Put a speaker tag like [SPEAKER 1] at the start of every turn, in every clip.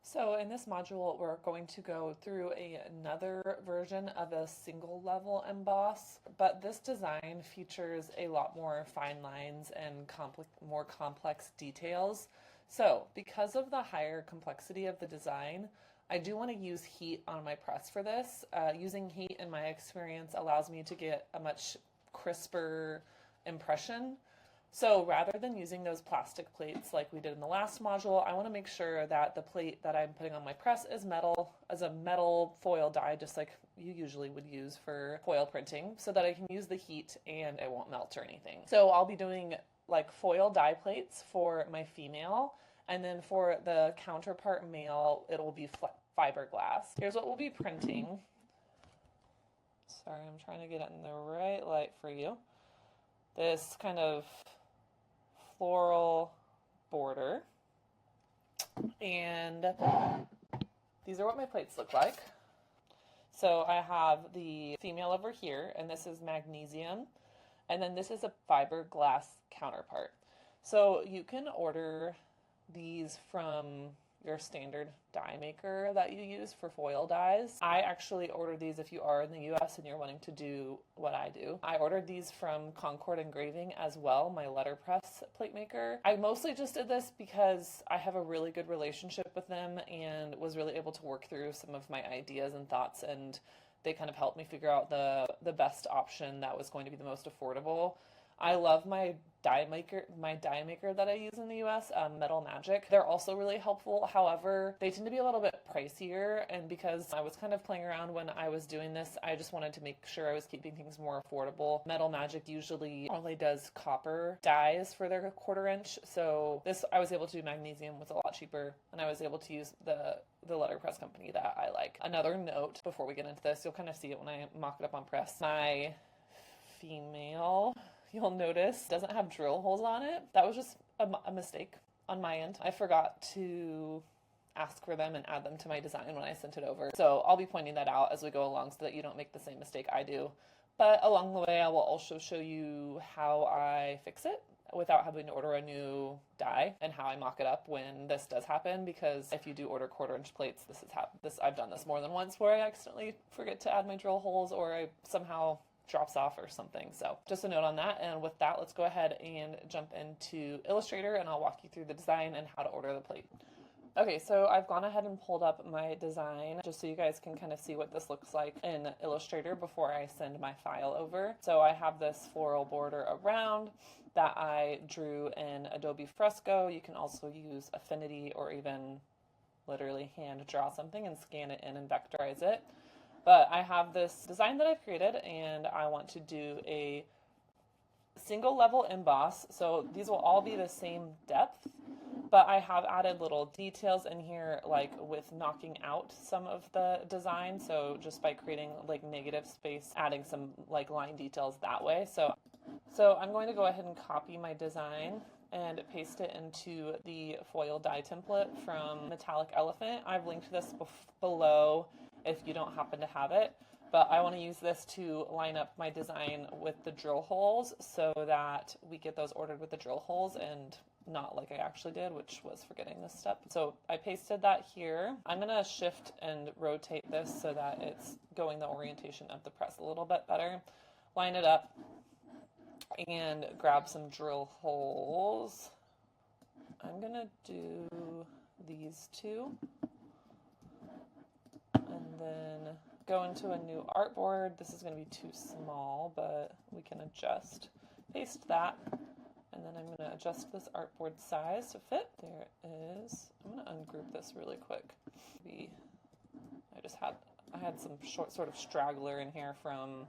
[SPEAKER 1] So in this module, we're going to go through another version of a single level emboss, but this design features a lot more fine lines and more complex details. So because of the higher complexity of the design, I do want to use heat on my press for this. Using heat, in my experience, allows me to get a much crisper impression. So rather than using those plastic plates like we did in the last module, I want to make sure that the plate that I'm putting on my press is metal, as a metal foil die, just like you usually would use for foil printing, so that I can use the heat and it won't melt or anything. So I'll be doing like foil die plates for my female, and then for the counterpart male, it'll be fiberglass. Here's what we'll be printing. Sorry, I'm trying to get it in the right light for you. This kind of floral border, and these are what my plates look like. So I have the female over here, and this is magnesium, and then this is a fiberglass counterpart. So you can order these from your standard die maker that you use for foil dies. I actually ordered these if you are in the US and you're wanting to do what I do. I ordered these from Concord Engraving as well, my letterpress plate maker. I mostly just did this because I have a really good relationship with them and was really able to work through some of my ideas and thoughts, and they kind of helped me figure out the best option that was going to be the most affordable. I love my die maker that I use in the US, Metal Magic. They're also really helpful. However, they tend to be a little bit pricier, and because I was kind of playing around when I was doing this, I just wanted to make sure I was keeping things more affordable. Metal Magic usually only does copper dies for their 1/4 inch, so this I was able to do magnesium, was a lot cheaper, and I was able to use the letterpress company that I like. Another note before we get into this, you'll kind of see it when I mock it up on press. My female, you'll notice, doesn't have drill holes on it. That was just a mistake on my end. I forgot to ask for them and add them to my design when I sent it over. So I'll be pointing that out as we go along so that you don't make the same mistake I do. But along the way, I will also show you how I fix it without having to order a new die, and how I mock it up when this does happen, because if you do order 1/4 inch plates, I've done this more than once where I accidentally forget to add my drill holes, or I somehow drops off or something. So just a note on that. And with that, let's go ahead and jump into Illustrator, and I'll walk you through the design and how to order the plate. Okay, so I've gone ahead and pulled up my design just so you guys can kind of see what this looks like in Illustrator before I send my file over. So I have this floral border around that I drew in Adobe Fresco. You can also use Affinity or even literally hand draw something and scan it in and vectorize it. But I have this design that I've created, and I want to do a single level emboss. So these will all be the same depth, but I have added little details in here, like with knocking out some of the design. So just by creating like negative space, adding some like line details that way. So I'm going to go ahead and copy my design and paste it into the foil die template from Metallic Elephant. I've linked this below if you don't happen to have it, but I want to use this to line up my design with the drill holes so that we get those ordered with the drill holes and not like I actually did, which was forgetting this step. So I pasted that here. I'm going to shift and rotate this so that it's going the orientation of the press a little bit better. Line it up and grab some drill holes. I'm going to do these two, and then go into a new artboard. This is going to be too small, but we can adjust. Paste that, and then I'm going to adjust this artboard size to fit. There it is. I'm going to ungroup this really quick. I had some sort of straggler in here from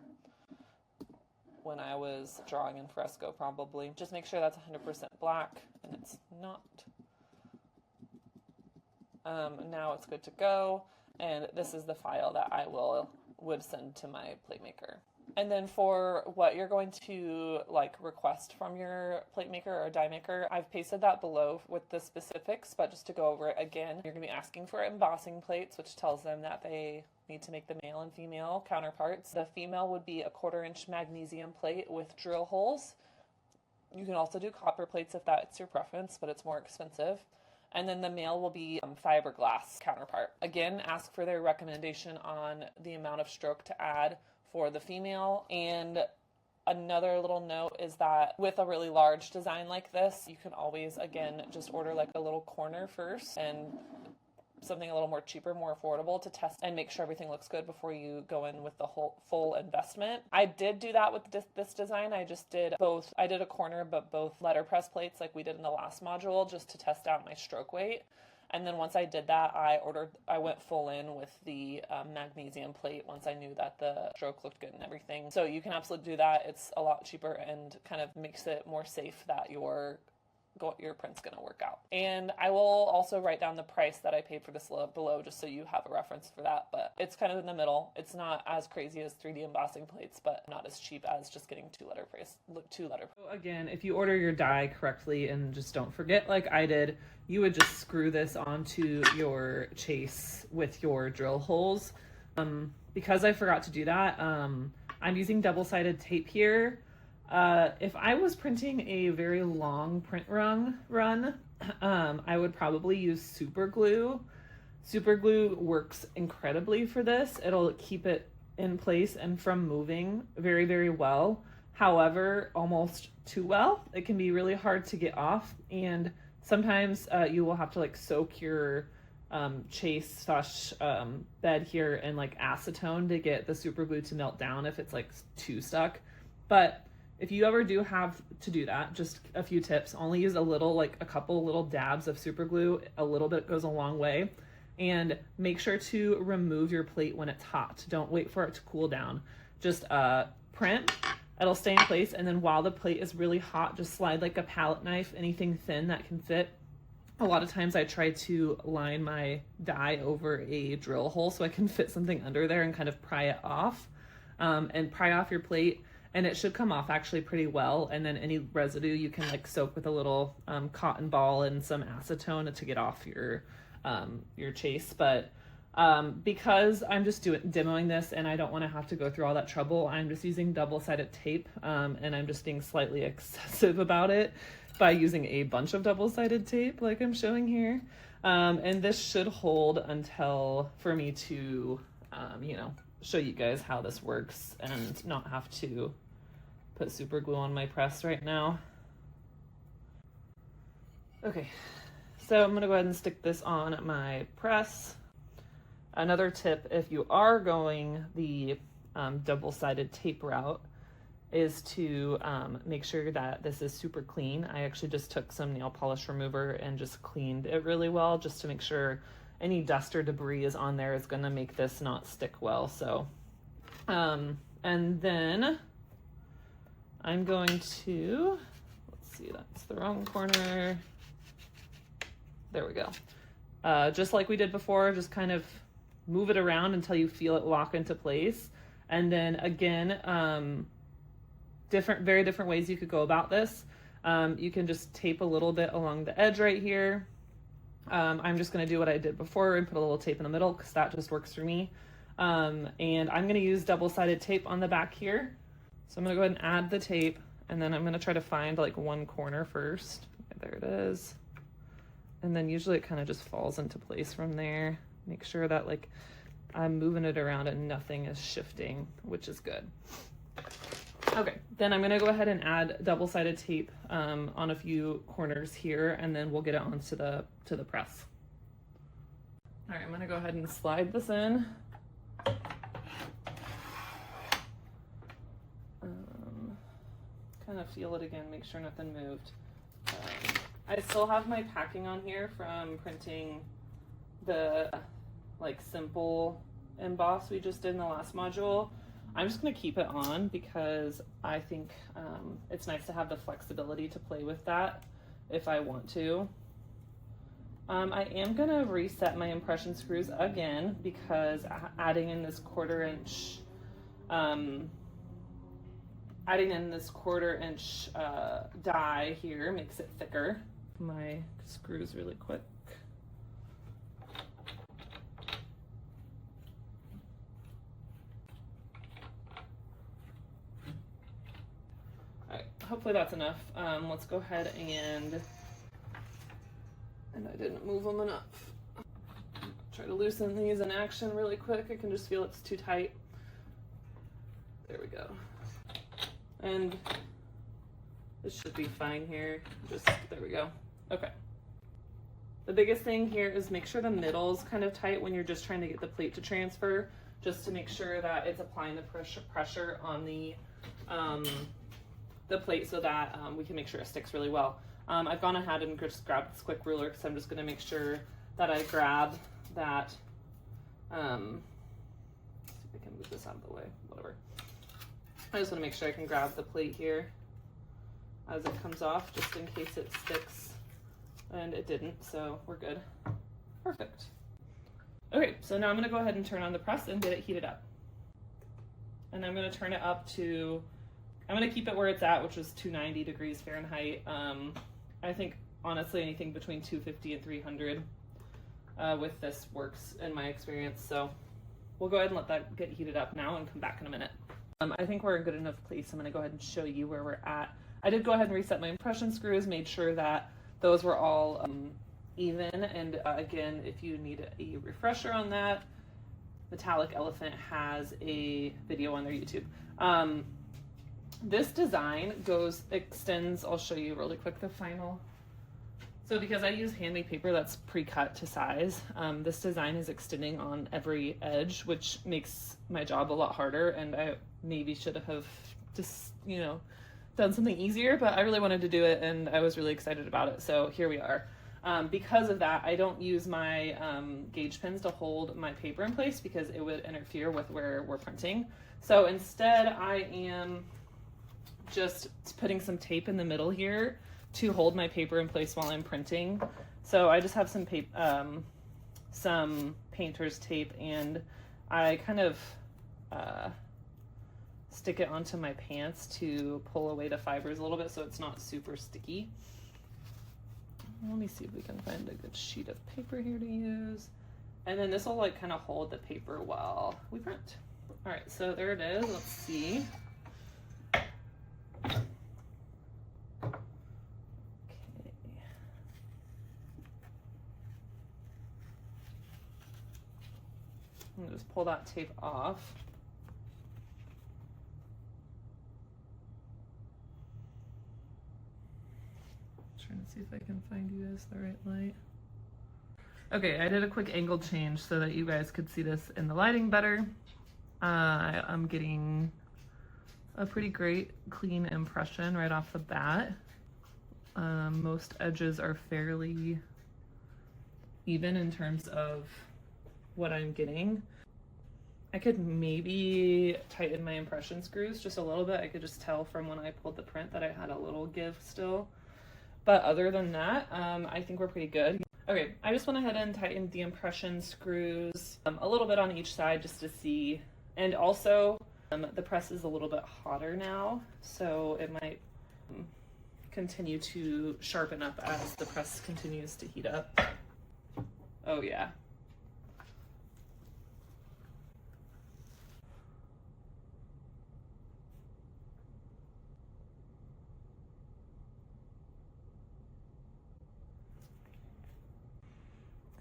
[SPEAKER 1] when I was drawing in Fresco, probably. Just make sure that's 100% black, and it's not. Now it's good to go. And this is the file that I would send to my plate maker. And then for what you're going to like request from your plate maker or die maker, I've pasted that below with the specifics, but just to go over it again, you're going to be asking for embossing plates, which tells them that they need to make the male and female counterparts. The female would be a 1/4 inch magnesium plate with drill holes. You can also do copper plates if that's your preference, but it's more expensive. And then the male will be fiberglass counterpart. Again, ask for their recommendation on the amount of stroke to add for the female. And another little note is that with a really large design like this, you can always, again, just order like a little corner first and something a little more cheaper, more affordable to test and make sure everything looks good before you go in with the whole full investment. I did do that with this design. I just did both. I did a corner, but both letterpress plates like we did in the last module just to test out my stroke weight. And then once I did that, I went full in with the magnesium plate once I knew that the stroke looked good and everything. So you can absolutely do that. It's a lot cheaper and kind of makes it more safe that your print's going to work out. And I will also write down the price that I paid for this below just so you have a reference for that, but it's kind of in the middle. It's not as crazy as 3D embossing plates, but not as cheap as just getting two letter. So again, if you order your die correctly and just don't forget like I did, you would just screw this onto your chase with your drill holes. Because I forgot to do that, I'm using double-sided tape here. If I was printing a very long print run, I would probably use super glue. Super glue works incredibly for this. It'll keep it in place and from moving very, very well. However, almost too well. It can be really hard to get off, and sometimes you will have to like soak your chase / bed here in like acetone to get the super glue to melt down if it's like too stuck. But if you ever do have to do that, just a few tips. Only use a couple little dabs of super glue. A little bit goes a long way. And make sure to remove your plate when it's hot. Don't wait for it to cool down. Just print, it'll stay in place. And then while the plate is really hot, just slide like a palette knife, anything thin that can fit. A lot of times I try to line my die over a drill hole so I can fit something under there and kind of pry it off. And pry off your plate. And it should come off actually pretty well. And then any residue you can like soak with a little cotton ball and some acetone to get off your chase. But because I'm just demoing this and I don't want to have to go through all that trouble, I'm just using double-sided tape, and I'm just being slightly excessive about it by using a bunch of double-sided tape like I'm showing here. And this should hold until for me to, show you guys how this works and not have to put super glue on my press right now. Okay, so I'm gonna go ahead and stick this on my press. Another tip, if you are going the double-sided tape route, is to make sure that this is super clean. I actually just took some nail polish remover and just cleaned it really well just to make sure any dust or debris is on there is gonna make this not stick well. So, and then I'm going to, let's see, that's the wrong corner. There we go. Just like we did before, just kind of move it around until you feel it lock into place. And then again, very different ways you could go about this. You can just tape a little bit along the edge right here. I'm just going to do what I did before and put a little tape in the middle because that just works for me. And I'm going to use double-sided tape on the back here. So I'm going to go ahead and add the tape, and then I'm going to try to find like one corner first. There it is. And then usually it kind of just falls into place from there. Make sure that like I'm moving it around and nothing is shifting, which is good. Okay, then I'm gonna go ahead and add double-sided tape on a few corners here, and then we'll get it onto the press. All right, I'm gonna go ahead and slide this in. Kind of feel it again, make sure nothing moved. I still have my packing on here from printing the like simple emboss we just did in the last module. I'm just going to keep it on because I think it's nice to have the flexibility to play with that if I want to. I am going to reset my impression screws again because adding in this quarter inch die here makes it thicker. My screws really quick. Hopefully that's enough. Let's go ahead and I didn't move them enough. Try to loosen these in action really quick. I can just feel it's too tight. There we go. And this should be fine here. Just, there we go. Okay. The biggest thing here is make sure the middle's kind of tight when you're just trying to get the plate to transfer, just to make sure that it's applying the pressure on the plate so that we can make sure it sticks really well. I've gone ahead and just grabbed this quick ruler because I'm just going to make sure that I grab that. Let's see if I can move this out of the way, whatever. I just want to make sure I can grab the plate here as it comes off, just in case it sticks, and it didn't, so we're good. Perfect. Okay, so now I'm going to go ahead and turn on the press and get it heated up. And I'm going to turn it up to, I'm going to keep it where it's at, which is 290 degrees Fahrenheit. I think, honestly, anything between 250 and 300 with this works in my experience. So we'll go ahead and let that get heated up now and come back in a minute. I think we're in a good enough place. I'm going to go ahead and show you where we're at. I did go ahead and reset my impression screws, made sure that those were all even. And again, if you need a refresher on that, Metallic Elephant has a video on their YouTube. This design extends, I'll show you really quick the final. So because I use handmade paper that's pre-cut to size, this design is extending on every edge, which makes my job a lot harder, and I maybe should have just, you know, done something easier, but I really wanted to do it and I was really excited about it. So here we are. Because of that, I don't use my gauge pins to hold my paper in place because it would interfere with where we're printing. So instead I am just putting some tape in the middle here to hold my paper in place while I'm printing. So I just have some painter's tape, and I kind of stick it onto my pants to pull away the fibers a little bit so it's not super sticky. Let me see if we can find a good sheet of paper here to use. And then this will like kind of hold the paper while we print. All right, so there it is. Let's see. I'm gonna just pull that tape off. Trying to see if I can find you guys the right light. Okay, I did a quick angle change so that you guys could see this in the lighting better. I'm getting a pretty great clean impression right off the bat. Most edges are fairly even in terms of what I'm getting. I could maybe tighten my impression screws just a little bit. I could just tell from when I pulled the print that I had a little give still. But other than that, I think we're pretty good. Okay, I just went ahead and tightened the impression screws a little bit on each side just to see. And also, the press is a little bit hotter now, so it might continue to sharpen up as the press continues to heat up. Oh yeah.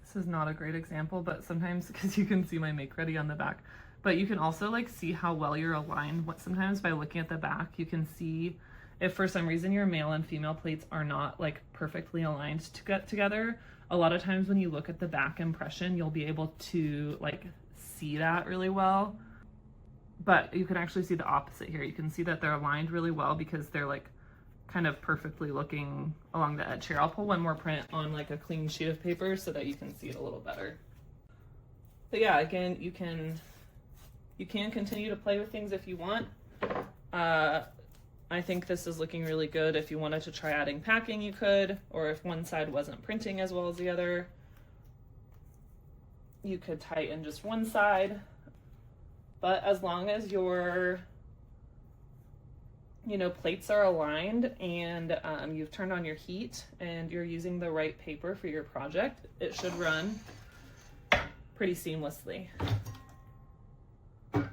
[SPEAKER 1] This is not a great example, but sometimes, because you can see my make ready on the back, but you can also like see how well you're aligned. Sometimes by looking at the back, you can see if for some reason your male and female plates are not like perfectly aligned to get together. A lot of times when you look at the back impression, you'll be able to like see that really well, but you can actually see the opposite here. You can see that they're aligned really well because they're like kind of perfectly looking along the edge here. I'll pull one more print on like a clean sheet of paper so that you can see it a little better. But yeah, again, you can continue to play with things if you want. I think this is looking really good. If you wanted to try adding packing, you could, or if one side wasn't printing as well as the other, you could tighten just one side. But as long as your plates are aligned and you've turned on your heat and you're using the right paper for your project, it should run pretty seamlessly. Okay.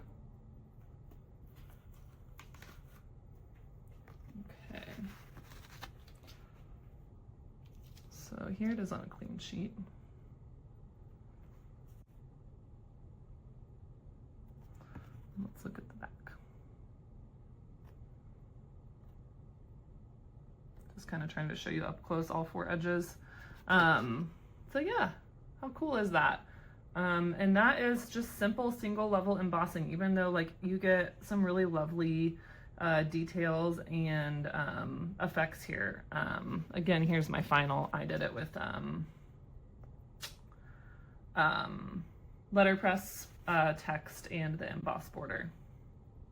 [SPEAKER 1] So here it is on a clean sheet. Let's look at the back. Just kind of trying to show you up close all 4 edges. So yeah, how cool is that? And that is just simple single level embossing, even though like you get some really lovely details and effects here. Again, here's my final. I did it with letterpress text and the emboss border.